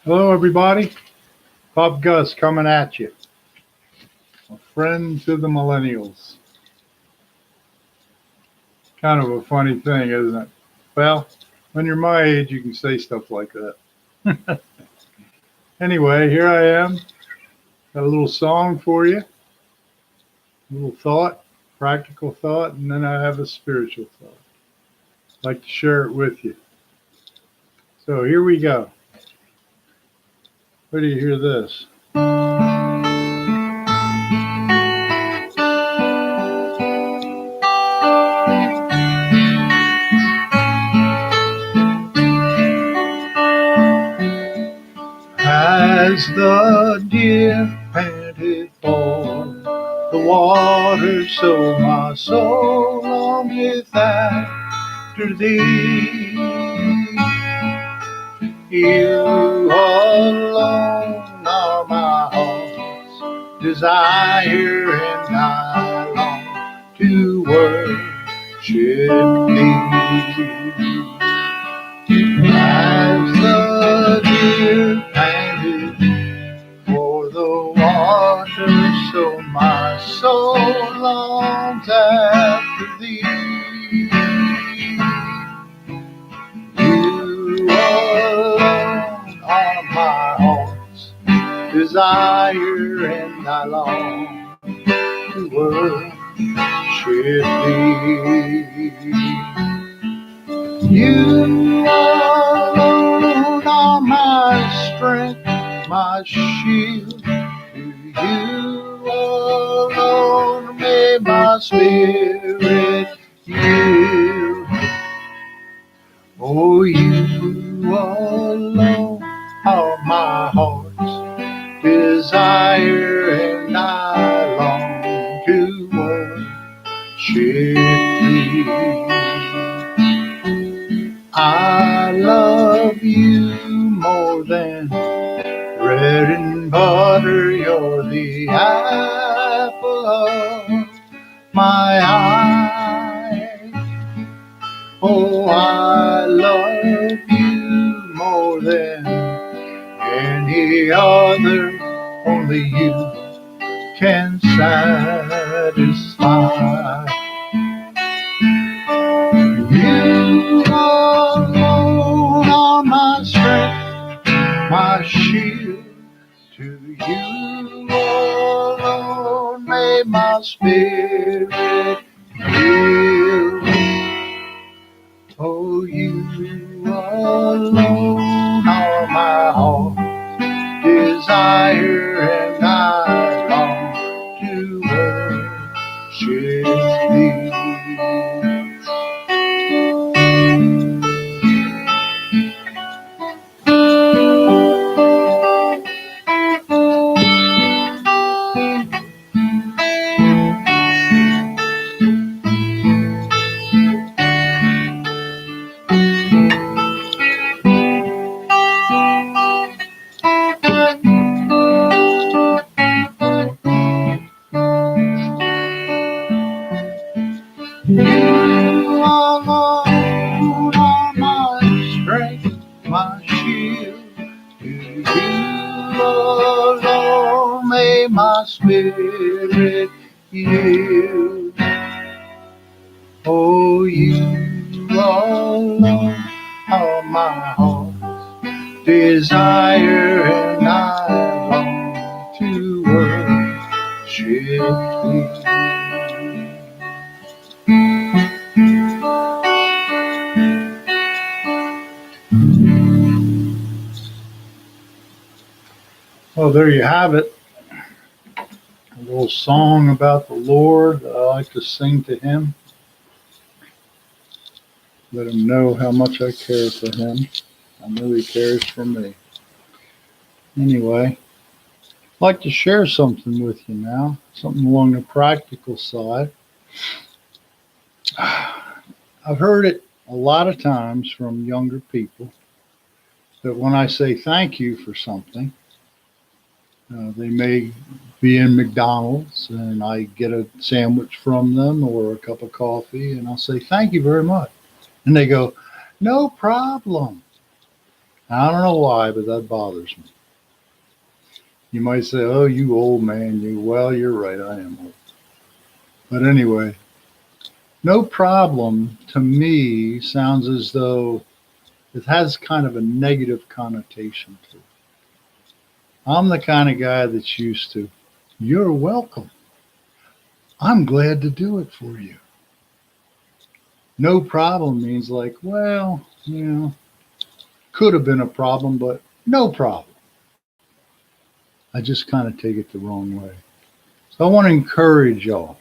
Hello, everybody. Bob Gus coming at you. A friend to the millennials. Kind of a funny thing, isn't it? Well, when you're my age, you can say stuff like that. Anyway, here I am. Got a little song for you, a little thought, practical thought, and then I have a spiritual thought. I'd like to share it with you. So here we go. Where do you hear this? As the deer panted for the water, so my soul longeth after thee. You alone are my heart's desire, and I long to worship thee. As the deer panted for the water, so my soul longs after thee. You alone are my heart's desire, and I long to worship thee. You alone are my strength, my shield. To you alone may my spirit yield. Oh, you alone are my heart's desire, and I long to worship thee. I love you more than bread and butter. You're the apple of my eye. Oh, I love you more than any other. Only you can satisfy. You alone are my strength, my shield. To you alone may my spirit yield. Oh, you alone are my heart's desire, and I long to worship thee. You alone are my strength, my shield. To you alone may my spirit yield. Oh, you alone are my heart's desire, and I long to worship thee. Well, there you have it. A little song about the Lord that I like to sing to Him. Let Him know how much I care for Him. I know He cares for me. Anyway, I'd like to share something with you now, something along the practical side. I've heard it a lot of times from younger people that when I say thank you for something, they may be in McDonald's and I get a sandwich from them or a cup of coffee, and I'll say, thank you very much. And they go, no problem. I don't know why, but that bothers me. You might say, oh, you old man, you. Well, you're right, I am old. But anyway, no problem to me sounds as though it has kind of a negative connotation to it. I'm the kind of guy that's used to, you're welcome. I'm glad to do it for you. No problem means like, well, could have been a problem, but no problem. I just kind of take it the wrong way. So I want to encourage y'all.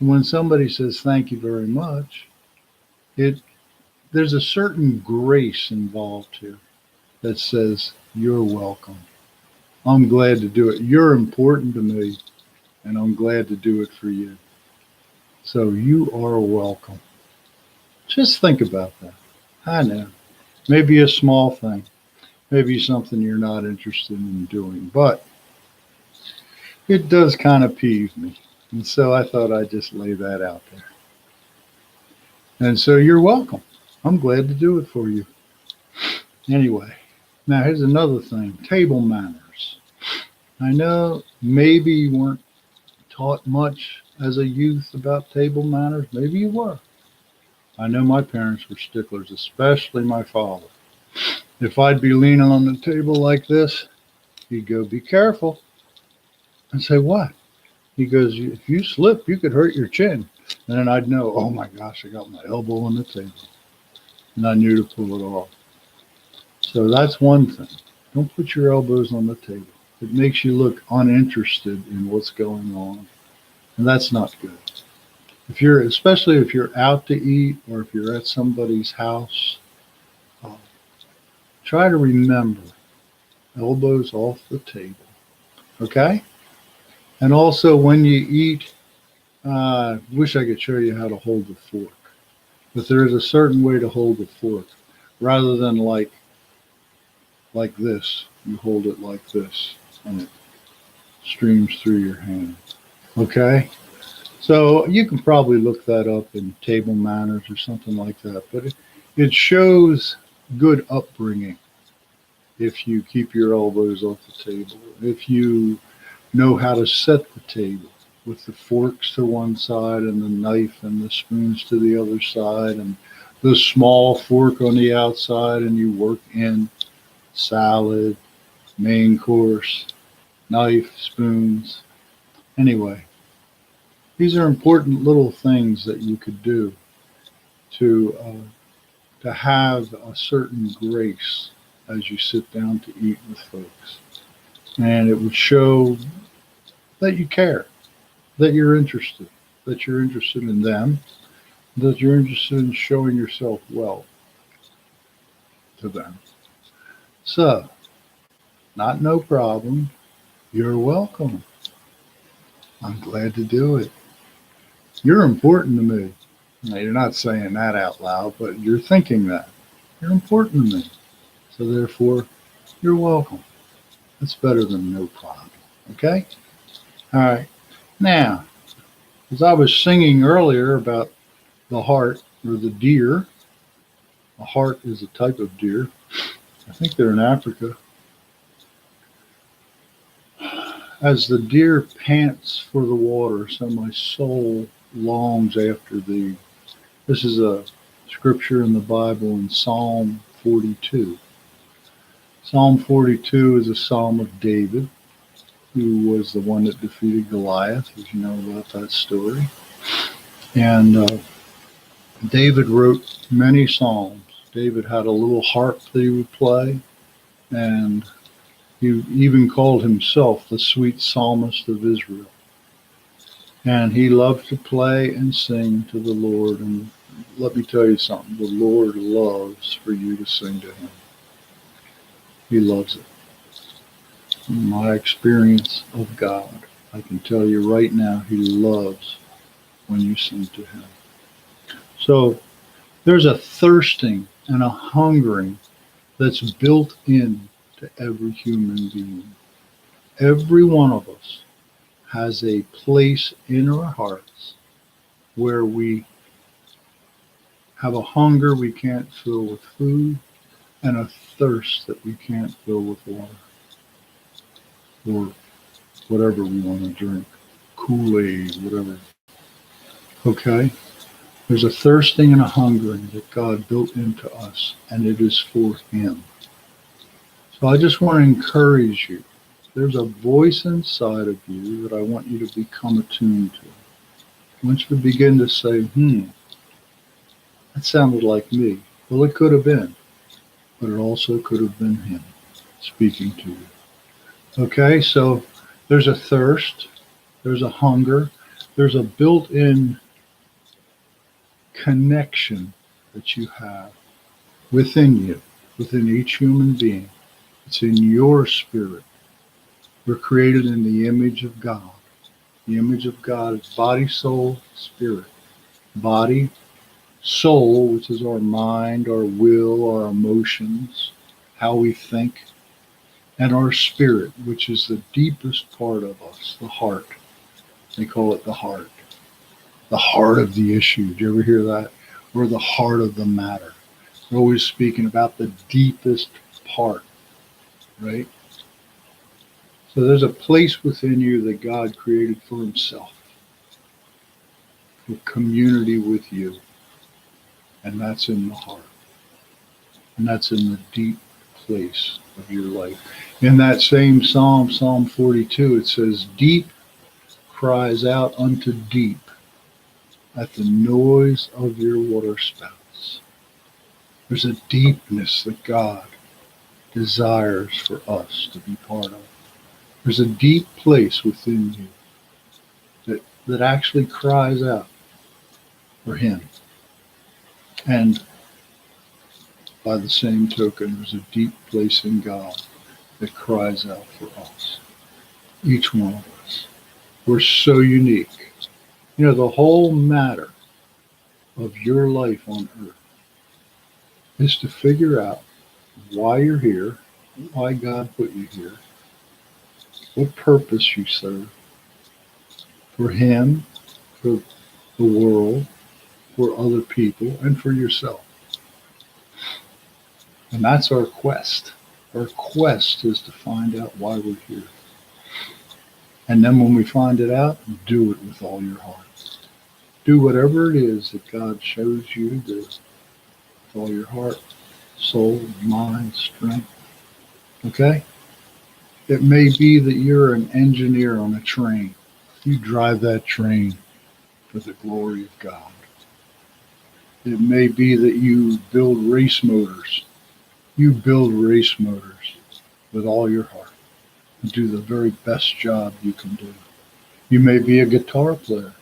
When somebody says thank you very much, there's a certain grace involved here that says you're welcome. I'm glad to do it. You're important to me, and I'm glad to do it for you. So you are welcome. Just think about that. I know. Maybe a small thing. Maybe something you're not interested in doing, but it does kind of peeve me. And so I thought I'd just lay that out there. And so you're welcome. I'm glad to do it for you. Anyway, now here's another thing, table manners. I know maybe you weren't taught much as a youth about table manners. Maybe you were. I know my parents were sticklers, especially my father. If I'd be leaning on the table like this, he'd go, be careful. I'd say, what? He goes, if you slip, you could hurt your chin. And then I'd know, oh my gosh, I got my elbow on the table. And I knew to pull it off. So that's one thing. Don't put your elbows on the table. It makes you look uninterested in what's going on. And that's not good. Especially if you're out to eat or if you're at somebody's house, try to remember elbows off the table. Okay? And also when you eat, wish I could show you how to hold the fork. But there is a certain way to hold the fork. Rather than like this. You hold it like this and it streams through your hand. Okay? So you can probably look that up in table manners or something like that. But it shows good upbringing if you keep your elbows off the table. If you know how to set the table with the forks to one side and the knife and the spoons to the other side and the small fork on the outside, and you work in salad, main course, knife, spoons. Anyway, these are important little things that you could do to have a certain grace as you sit down to eat with folks. And it would show that you care, that you're interested in them, that you're interested in showing yourself well to them. So, not no problem. You're welcome. I'm glad to do it. You're important to me. Now, you're not saying that out loud, but you're thinking that. You're important to me. So therefore, you're welcome. That's better than no problem. Okay? All right. Now, as I was singing earlier about the hart or the deer, a hart is a type of deer. I think they're in Africa. As the deer pants for the water, so my soul longs after thee. This is a scripture in the Bible in Psalm 42. Psalm 42 is a psalm of David, who was the one that defeated Goliath, as you know about that story. And David wrote many psalms. David had a little harp that he would play, and he even called himself the sweet psalmist of Israel. And he loved to play and sing to the Lord. And let me tell you something, the Lord loves for you to sing to him. He loves it. In my experience of God, I can tell you right now, he loves when you sing to him. So there's a thirsting and a hungering that's built in to every human being. Every one of us has a place in our hearts where we have a hunger we can't fill with food, and a thirst that we can't fill with water or whatever we want to drink, Kool-Aid, whatever. Okay? There's a thirsting and a hungering that God built into us, and it is for Him. So I just want to encourage you. There's a voice inside of you that I want you to become attuned to. I want you to begin to say, that sounded like me. Well, it could have been, but it also could have been Him speaking to you. Okay, so there's a thirst, there's a hunger, there's a built-in connection that you have within you, within each human being. It's in your spirit. We're created in the image of God. The image of God is body, soul, spirit. Body, soul, which is our mind, our will, our emotions, how we think, and our spirit, which is the deepest part of us, the heart. They call it the heart. The heart of the issue. Do you ever hear that? Or the heart of the matter. We're always speaking about the deepest part, right? So there's a place within you that God created for Himself, for community with you. And that's in the heart. And that's in the deep place of your life. In that same Psalm, Psalm 42, it says, deep cries out unto deep at the noise of your waterspouts. There's a deepness that God desires for us to be part of. There's a deep place within you that actually cries out for Him. And by the same token, there's a deep place in God that cries out for us. Each one of us. We're so unique. You know, the whole matter of your life on earth is to figure out why you're here, why God put you here, what purpose you serve, for Him, for the world, for other people, and for yourself. And that's our quest. Our quest is to find out why we're here. And then when we find it out, do it with all your heart. Do whatever it is that God shows you to do with all your heart, soul, mind, strength. Okay? It may be that you're an engineer on a train. You drive that train for the glory of God. It may be that you build race motors. You build race motors with all your heart and do the very best job you can do. You may be a guitar player.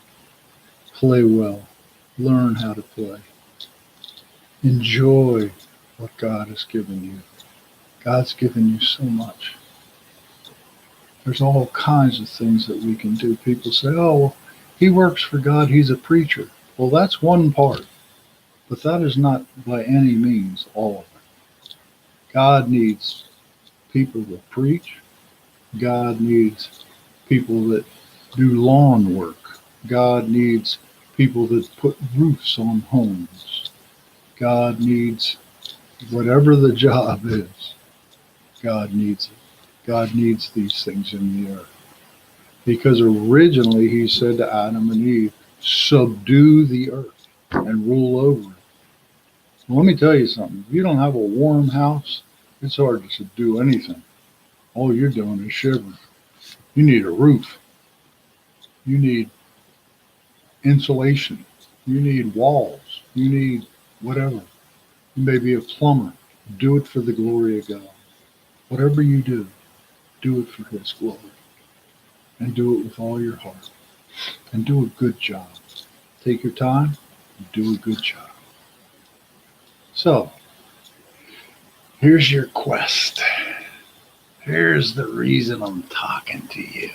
Play well. Learn how to play. Enjoy what God has given you. God's given you so much. There's all kinds of things that we can do. People say, oh, well, he works for God. He's a preacher. Well, that's one part. But that is not by any means all of it. God needs people that preach. God needs people that do lawn work. God needs people that put roofs on homes. God needs whatever the job is. God needs it. God needs these things in the earth. Because originally He said to Adam and Eve, subdue the earth and rule over it. Well, let me tell you something. If you don't have a warm house, it's hard to subdue anything. All you're doing is shivering. You need a roof. You need insulation. You need walls. You need whatever. You may be a plumber. Do it for the glory of God. Whatever you do it for His glory. And do it with all your heart. And do a good job. Take your time and do a good job. So, here's your quest. Here's the reason I'm talking to you.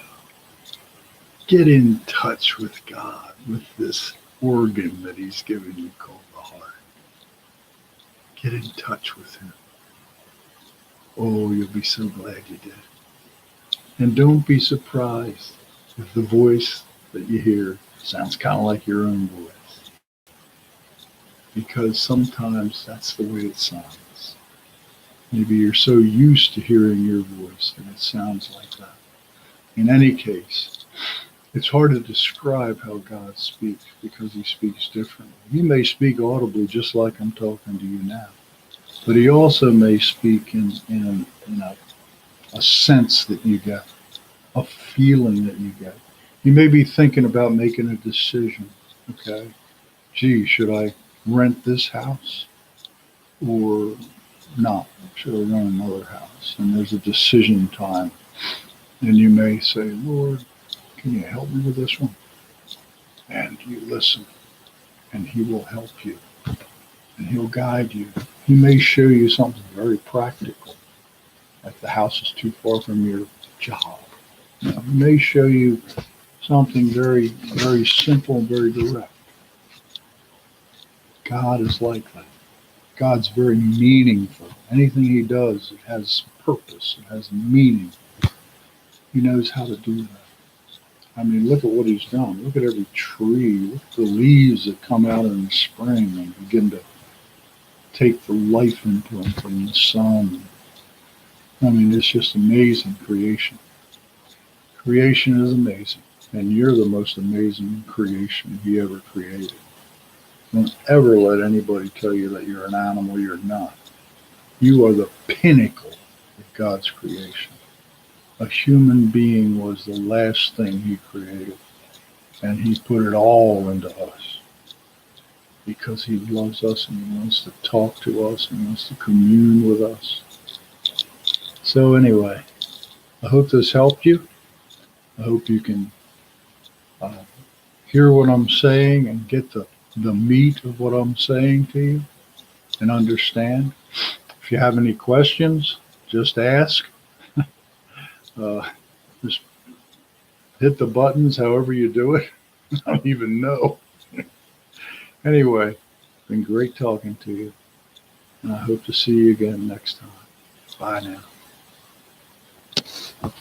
Get in touch with God, with this organ that He's given you called the heart. Get in touch with Him. Oh, you'll be so glad you did. And don't be surprised if the voice that you hear sounds kind of like your own voice. Because sometimes that's the way it sounds. Maybe you're so used to hearing your voice that it sounds like that. In any case, it's hard to describe how God speaks because he speaks differently. He may speak audibly just like I'm talking to you now, but he also may speak in a sense that you get, a feeling that you get. You may be thinking about making a decision. Okay, gee, should I rent this house or not? Should I rent another house? And there's a decision time. And you may say, Lord, can you help me with this one? And you listen, and he will help you, and he'll guide you. He may show you something very practical, like the house is too far from your job. He may show you something very, very simple and very direct. God is like that. God's very meaningful. Anything he does, it has purpose, it has meaning. He knows how to do that. I mean, look at what he's done. Look at every tree. Look at the leaves that come out in the spring and begin to take the life into them from the sun. I mean, it's just amazing creation. Creation is amazing, and you're the most amazing creation he ever created. Don't ever let anybody tell you that you're an animal. You're not. You are the pinnacle of God's creation. A human being was the last thing he created, and he put it all into us because he loves us and he wants to talk to us and wants to commune with us. So anyway, I hope this helped you. I hope you can hear what I'm saying and get the meat of what I'm saying to you and understand. If you have any questions, just ask. Just hit the buttons however you do it. I don't even know. Anyway, it's been great talking to you, and I hope to see you again next time. Bye now.